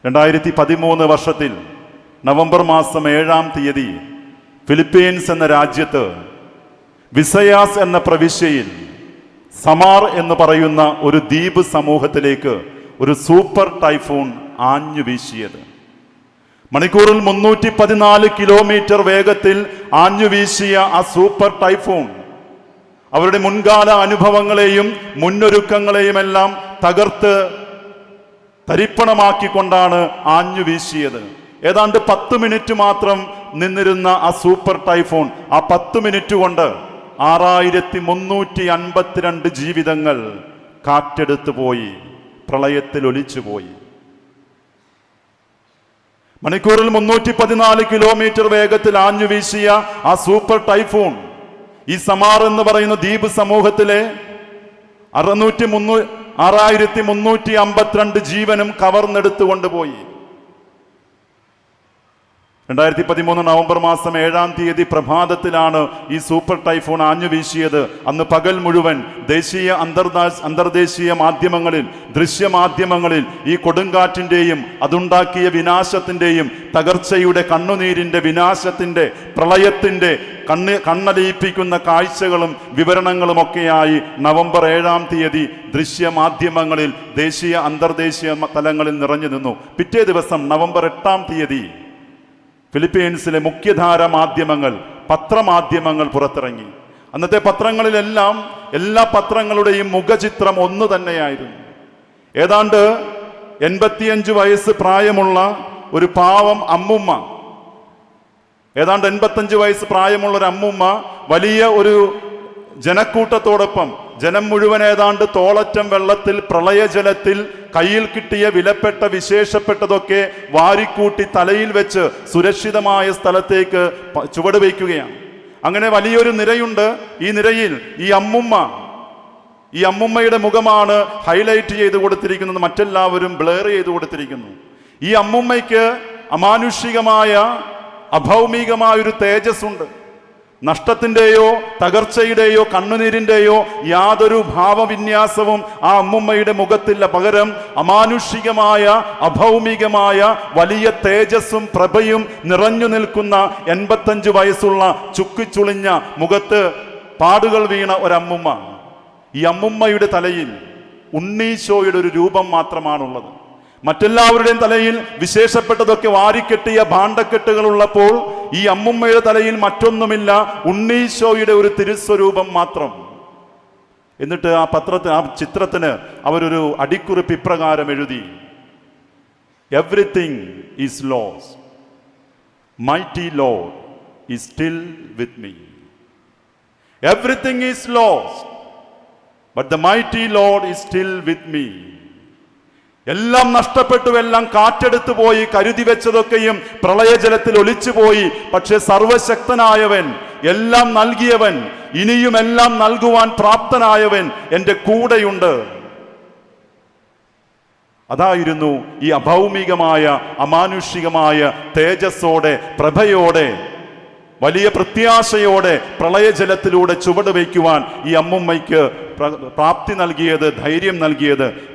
2013 വർഷത്തിൽ നവംബർ മാസം 7-ാം തീയതി ഫിലിപ്പീൻസ് എന്ന രാജ്യത്ത് വിസയാസ് എന്ന പ്രവിശ്യയിൽ സമാർ എന്ന് പറയുന്ന ഒരു ദ്വീപ് സമൂഹത്തിലേക്ക് ഒരു സൂപ്പർ ടൈഫൂൺ ആഞ്ഞു വീശിയത്. മണിക്കൂറിൽ 314 കിലോമീറ്റർ വേഗത്തിൽ ആഞ്ഞു വീശിയ ആ സൂപ്പർ ടൈഫൂൺ അവരുടെ മുൻകാല അനുഭവങ്ങളെയും മുന്നൊരുക്കങ്ങളെയും എല്ലാം തകർത്ത് തരിപ്പണമാക്കിക്കൊണ്ടാണ് ആഞ്ഞു വീശിയത്. ഏതാണ്ട് 10 മിനിറ്റ് മാത്രം നിന്നിരുന്ന ആ സൂപ്പർ ടൈഫൂൺ ആ 10 മിനിറ്റ് കൊണ്ട് 6352 ജീവിതങ്ങൾ കാറ്റെടുത്തു പോയി, പ്രളയത്തിൽ ഒലിച്ചുപോയി. മണിക്കൂറിൽ 314 കിലോമീറ്റർ വേഗത്തിൽ ആഞ്ഞു വീശിയ ആ സൂപ്പർ ടൈഫൂൺ ഈ സമാർ എന്ന് പറയുന്ന ദ്വീപ് സമൂഹത്തിലെ 6352 ജീവനും കവർന്നെടുത്തു കൊണ്ടുപോയി. 2013 നവംബർ മാസം 7-ാം തീയതി പ്രഭാതത്തിലാണ് ഈ സൂപ്പർ ടൈഫൂൺ ആഞ്ഞു വീശിയത്. അന്ന് പകൽ മുഴുവൻ ദേശീയ അന്തർദേശീയ മാധ്യമങ്ങളിൽ, ദൃശ്യമാധ്യമങ്ങളിൽ ഈ കൊടുങ്കാറ്റിൻ്റെയും അതുണ്ടാക്കിയ വിനാശത്തിൻ്റെയും തകർച്ചയുടെ, കണ്ണുനീരിൻ്റെ, വിനാശത്തിൻ്റെ, പ്രളയത്തിൻ്റെ കണ്ണലിയിപ്പിക്കുന്ന കാഴ്ചകളും വിവരണങ്ങളുമൊക്കെയായി നവംബർ 7-ാം തീയതി ദൃശ്യമാധ്യമങ്ങളിൽ, ദേശീയ അന്തർദേശീയ തലങ്ങളിൽ നിറഞ്ഞു നിന്നു. പിറ്റേ ദിവസം നവംബർ 8-ാം തീയതി ഫിലിപ്പീൻസിലെ മുഖ്യധാര മാധ്യമങ്ങൾ, പത്രമാധ്യമങ്ങൾ പുറത്തിറങ്ങി. അന്നത്തെ പത്രങ്ങളിലെല്ലാം എല്ലാ പത്രങ്ങളുടെയും മുഖചിത്രം ഒന്ന് തന്നെയായിരുന്നു. ഏതാണ്ട് 85 വയസ്സ് പ്രായമുള്ള ഒരു പാവം അമ്മുമ്മ, ഏതാണ്ട് 85 വയസ്സ് പ്രായമുള്ള ഒരു അമ്മുമ്മ വലിയ ഒരു ജനക്കൂട്ടത്തോടൊപ്പം, ജനം മുഴുവൻ ഏതാണ്ട് തോളറ്റം വെള്ളത്തിൽ, പ്രളയജലത്തിൽ കയ്യിൽ കിട്ടിയ വിലപ്പെട്ട വിശേഷപ്പെട്ടതൊക്കെ വാരിക്കൂട്ടി തലയിൽ വെച്ച് സുരക്ഷിതമായ സ്ഥലത്തേക്ക് ചുവട് വയ്ക്കുകയാണ്. അങ്ങനെ വലിയൊരു നിരയുണ്ട്. ഈ നിരയിൽ ഈ അമ്മുമ്മയുടെ മുഖമാണ് ഹൈലൈറ്റ് ചെയ്ത് കൊടുത്തിരിക്കുന്നത്, മറ്റെല്ലാവരും ബ്ലർ ചെയ്ത് കൊടുത്തിരിക്കുന്നു. ഈ അമ്മുമ്മയ്ക്ക് അമാനുഷികമായ, അഭൗമികമായൊരു തേജസ്സുണ്ട്. നഷ്ടത്തിൻ്റെയോ തകർച്ചയുടെയോ കണ്ണുനീരിൻ്റെയോ യാതൊരു ഭാവവിന്യാസവും ആ അമ്മുമ്മയുടെ മുഖത്തില്ല. പകരം അമാനുഷികമായ, അഭൗമികമായ വലിയ തേജസ്സും പ്രഭയും നിറഞ്ഞു നിൽക്കുന്ന 85 വയസ്സുള്ള ചുക്കിച്ചുളിഞ്ഞ മുഖത്ത് പാടുകൾ വീണ ഒരമ്മുമ്മ. ഈ അമ്മുമ്മയുടെ തലയിൽ ഉണ്ണീശോയുടെ ഒരു രൂപം മാത്രമാണുള്ളത്. മറ്റെല്ലാവരുടെയും തലയിൽ വിശേഷപ്പെട്ടതൊക്കെ വാരിക്കെട്ടിയ ഭാണ്ഡക്കെട്ടുകൾ ഉള്ളപ്പോൾ ഈ അമ്മുമ്മയുടെ തലയിൽ മറ്റൊന്നുമില്ല, ഉണ്ണീശോയുടെ ഒരു തിരുസ്വരൂപം മാത്രം. എന്നിട്ട് ആ ചിത്രത്തിന് അവരൊരു അടിക്കുറിപ്പ് ഇപ്രകാരം എഴുതി: everything is lost, mighty Lord is still with me. Everything is lost, but the mighty Lord is still with me. എല്ലാം നഷ്ടപ്പെട്ടു, എല്ലാം കാറ്റെടുത്തു പോയി, കരുതി വെച്ചതൊക്കെയും പ്രളയജലത്തിൽ ഒലിച്ചുപോയി. പക്ഷെ സർവശക്തനായവൻ, എല്ലാം നൽകിയവൻ, ഇനിയും എല്ലാം നൽകുവാൻ പ്രാപ്തനായവൻ എൻ്റെ കൂടെയുണ്ട്. അതായിരുന്നു ഈ അഭൗമികമായ, അമാനുഷികമായ തേജസ്സോടെ, പ്രഭയോടെ, വലിയ പ്രത്യാശയോടെ പ്രളയജലത്തിലൂടെ ചുവട് വയ്ക്കുവാൻ ഈ അമ്മുമ്മയ്ക്ക് പ്രാപ്തി നൽകിയത്, ധൈര്യം നൽകിയത്.